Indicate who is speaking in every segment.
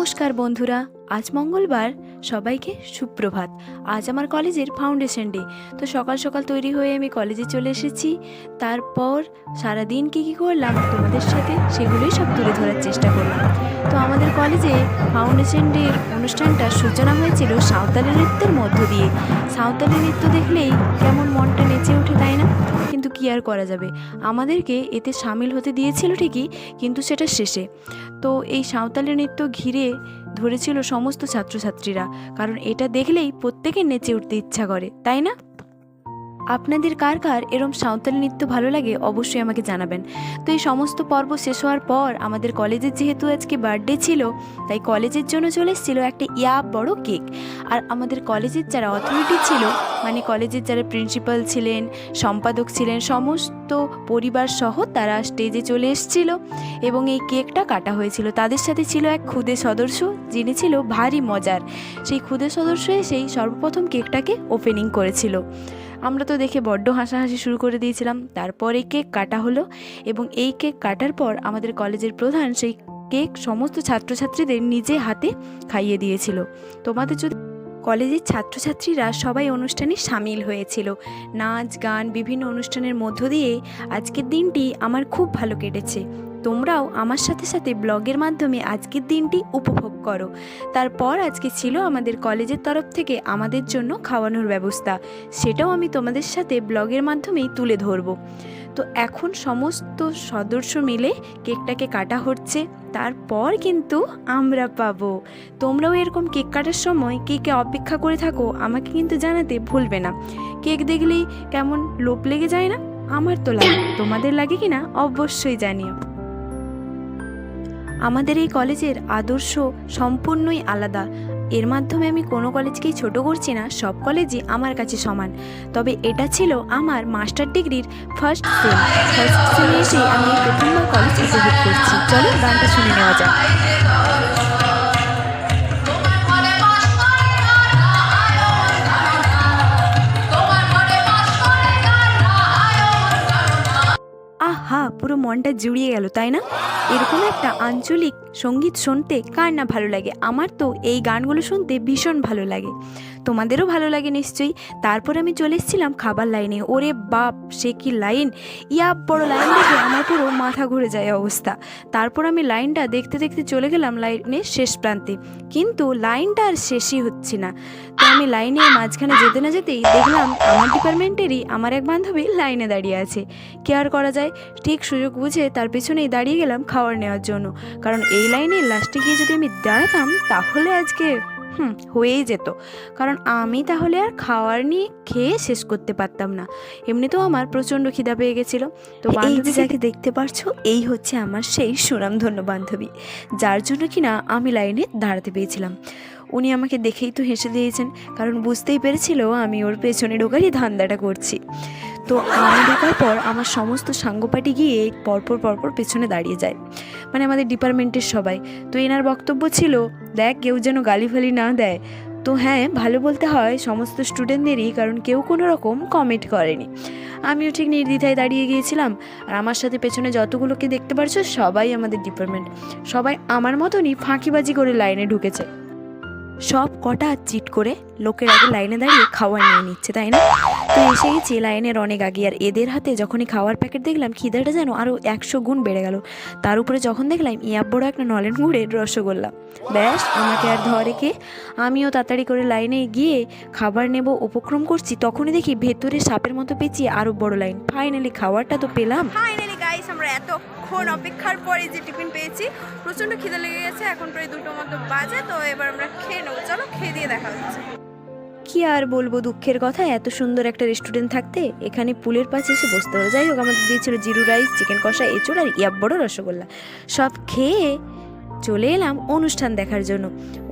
Speaker 1: নমস্কার বন্ধুরা, আজ মঙ্গলবার। সবাইকে সুপ্রভাত। আজ আমার কলেজের ফাউন্ডেশন ডে। তো সকাল সকাল তৈরি হয়ে আমি কলেজে চলে এসেছি। তারপর সারাদিন কী করলাম তোমাদের সাথে সেগুলোই সব তুলে ধরার চেষ্টা করলাম। তো আমাদের কলেজে ফাউন্ডেশন ডের অনুষ্ঠানটা সূচনা হয়েছিল সাঁওতালি নৃত্যের মধ্য দিয়ে। সাঁওতালি নৃত্য দেখলেই কেমন মনটা নেচে ওঠে, তাই না? কিন্তু কী আর করা যাবে, আমাদেরকে এতে সামিল হতে দিয়েছিল ঠিকই, কিন্তু সেটা শেষে। তো এই সাঁওতালি নৃত্য ঘিরে ধরেছিল সমস্ত ছাত্রছাত্রীরা, কারণ এটা দেখলেই প্রত্যেকের নেচে উঠতে ইচ্ছা করে, তাই না? আপনাদের কার কার এরম সাঁওতালি নৃত্য ভালো লাগে অবশ্যই আমাকে জানাবেন। তো এই সমস্ত পর্ব শেষ হওয়ার পর আমাদের কলেজের যেহেতু আজকে বার্থডে ছিল, তাই কলেজের জন্য চলে এসেছিলো একটা বড় কেক। আর আমাদের কলেজের যারা অথরিটি ছিল, মানে কলেজের যারা প্রিন্সিপাল ছিলেন, সম্পাদক ছিলেন, সমস্ত পরিবার সহ তারা স্টেজে চলে এসেছিল এবং এই কেকটা কাটা হয়েছিল। তাদের সাথে ছিল এক ক্ষুদে সদস্য, যিনি ছিল ভারী মজার। সেই ক্ষুদে সদস্য এসেই সর্বপ্রথম কেকটাকে ওপেনিং করেছিল। আমরা তো দেখে বড্ড হাসাহাসি শুরু করে দিয়েছিলাম। তারপর এই কেক কাটা হলো এবং এই কেক কাটার পর আমাদের কলেজের প্রধান সেই কেক সমস্ত ছাত্রছাত্রীদের নিজে হাতে খাইয়ে দিয়েছিল। তোমাদের যদি কলেজের ছাত্রছাত্রীরা সবাই অনুষ্ঠানে সামিল হয়েছিল, নাচ গান বিভিন্ন অনুষ্ঠানের মধ্য দিয়ে আজকের দিনটি আমার খুব ভালো কেটেছে। তোমরাও আমার সাথে সাথে ব্লগের মাধ্যমে আজকের দিনটি উপভোগ করো। তারপর আজকে ছিল আমাদের কলেজের তরফ থেকে আমাদের জন্য খাওয়ানোর ব্যবস্থা, সেটাও আমি তোমাদের সাথে ব্লগের মাধ্যমেই তুলে ধরবো। তো এখন সমস্ত সদস্য মিলে কেকটাকে কাটা হচ্ছে, তারপর কিন্তু আমরা পাবো। তোমরাও এরকম কেক কাটার সময় কে কে অপেক্ষা করে থাকো আমাকে কিন্তু জানাতে ভুলবে না। কেক দেখলেই কেমন লোভ লেগে যায় না? আমার তো লাগে, তোমাদের লাগে কি না অবশ্যই জানিও। আমাদের এই কলেজের আদর্শ সম্পূর্ণই আলাদা। এর মাধ্যমে আমি কোনো কলেজকেই ছোট করছি না, সব কলেজই আমার কাছে সমান। তবে এটা ছিল আমার মাস্টার ডিগ্রির ফার্স্ট সেমে এসে আমি প্রথমবার কলেজ উপভোগ করছি। চলো গানটা শুনে নেওয়া যাক। আহা, পুরো মনটা জুড়িয়ে গেল, তাই না? এরকম একটা আঞ্চলিক সঙ্গীত শুনতে কার না ভালো লাগে? আমার তো এই গানগুলো শুনতে ভীষণ ভালো লাগে, তোমাদেরও ভালো লাগে নিশ্চয়ই। তারপর আমি চলে এসেছিলাম খাবার লাইনে। ওরে বাপ, সে কি লাইন! বড় লাইন দেখে আমার পুরো মাথা ঘুরে যায় অবস্থা। তারপর আমি লাইনটা দেখতে দেখতে চলে গেলাম লাইনের শেষ প্রান্তে, কিন্তু লাইনটা আর শেষই হচ্ছে না। তো আমি লাইনের মাঝখানে যেতে না যেতেই দেখলাম আমার ডিপার্টমেন্টেরই আমার এক বান্ধবী লাইনে দাঁড়িয়ে আছে। কি আর করা যায়, ঠিক সুযোগ বুঝে তার পেছনেই দাঁড়িয়ে গেলাম খাবার নেওয়ার জন্য। কারণ এই লাইনের লাস্টে গিয়ে যদি আমি দাঁড়াতাম তাহলে আজকে হয়েই যেত, কারণ আমি তাহলে আর খাওয়ার নিয়ে খেয়ে শেষ করতে পারতাম না। এমনিতেও আমার প্রচণ্ড খিদা পেয়ে গেছিলো। তো বান্ধবী যাকে দেখতে পারছো, এই হচ্ছে আমার সেই সুনামধন্য বান্ধবী, যার জন্য কিনা আমি লাইনে দাঁড়াতে পেয়েছিলাম। উনি আমাকে দেখেই তো হেসে দিয়েছেন, কারণ বুঝতেই পেরেছিল আমি ওর পেছনে ঢোকারই ধান্দাটা করছি। তো আমি ঢোকার পর আমার সমস্ত সাঙ্গপাটি গিয়ে পরপর পেছনে দাঁড়িয়ে যায়, মানে আমাদের ডিপার্টমেন্টের সবাই। তো এনার বক্তব্য ছিল, দেখ কেউ যেন গালিফালি না দেয়। তো হ্যাঁ, ভালো বলতে হয় সমস্ত স্টুডেন্টদেরই, কারণ কেউ কোনো রকম কমেন্ট করেনি। আমিও ঠিক নির্দ্বিধায় দাঁড়িয়ে গিয়েছিলাম। আর আমার সাথে পেছনে যতগুলোকে দেখতে পারছো সবাই আমাদের ডিপার্টমেন্ট, সবাই আমার মতনই ফাঁকিবাজি করে লাইনে ঢুকেছে। সব কটা চিট করে লোকের আগে লাইনে দাঁড়িয়ে খাবার নিয়ে নিচ্ছে, তাই না? তো এসে গেছি লাইনের অনেক আগে, আর এদের হাতে যখনই খাওয়ার প্যাকেট দেখলাম খিদাটা যেন আরও 100 গুণ বেড়ে গেল। তার উপরে যখন দেখলাম বড় একটা নলেন গুড়ের রসগোল্লা, ব্যাস আমাকে আর ধরে কে। আমিও তাড়াতাড়ি করে লাইনে গিয়ে খাবার নেব উপক্রম করছি, তখনই দেখি ভেতরে সাপের মতো পেঁচিয়ে আরও বড় লাইন। ফাইনালি খাবারটা তো পেলাম।
Speaker 2: ফাইনালি গাইস, আমরা এতক্ষণ অপেক্ষার পরে যে টিফিন পেয়েছি, প্রচণ্ড খিদে লেগে গেছে। এখন প্রায় 2টোর মতো বাজে। তো এবার আমরা খেয়ে নেবো, চলো খেয়ে দিয়ে দেখা হচ্ছে।
Speaker 1: কি আর বলবো, দুঃখের কথা, এত সুন্দর একটা রেস্টুরেন্ট থাকতে এখানে পুলের পাশে এসে বসতে হলো। যাই হোক, আমাদের দিয়েছিল জিরু রাইস, চিকেন কষা, এঁচোড় আর বড় রসগোল্লা। সব খেয়ে চলে এলাম অনুষ্ঠান দেখার জন্য।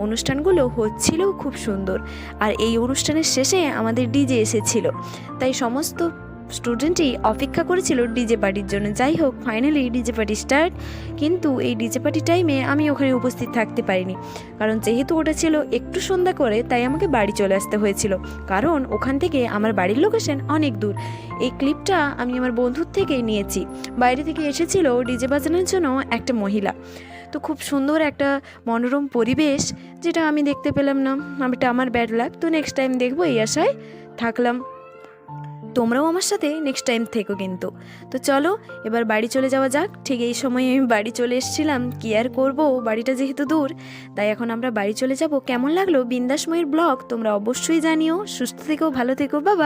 Speaker 1: অনুষ্ঠানগুলো হচ্ছিল খুব সুন্দর, আর এই অনুষ্ঠানের শেষে আমাদের ডিজে এসেছিল। তাই সমস্ত স্টুডেন্টই অপেক্ষা করেছিল ডিজে পার্টির জন্য। যাই হোক, ফাইনালি ডিজে পার্টি স্টার্ট। কিন্তু এই ডিজে পার্টি টাইমে আমি ওখানে উপস্থিত থাকতে পারিনি, কারণ যেহেতু ওটা ছিল একটু সন্ধ্যা করে, তাই আমাকে বাড়ি চলে আসতে হয়েছিল, কারণ ওখান থেকে আমার বাড়ির লোকেশন অনেক দূর। এই ক্লিপটা আমি আমার বন্ধুর থেকে নিয়েছি। বাইরে থেকে এসেছিল ডিজে বাজানোর জন্য একটা মহিলা। তো খুব সুন্দর একটা মনোরম পরিবেশ, যেটা আমি দেখতে পেলাম না, এটা আমার ব্যাড লাক। তো নেক্সট টাইম দেখবো এই আশায় থাকলাম। তোমরাও আমার সাথে নেক্সট টাইম থেকো কিন্তু। তো চলো এবার বাড়ি চলে যাওয়া যাক। ঠিক এই সময় আমি বাড়ি চলে এসেছিলাম, কি আর করবো, বাড়িটা যেহেতু দূর, তাই এখন আমরা বাড়ি চলে যাব। কেমন লাগলো বিন্দাসময়ের ব্লগ তোমরা অবশ্যই জানিও। সুস্থ থেকো, ভালো থেকো, বাবা।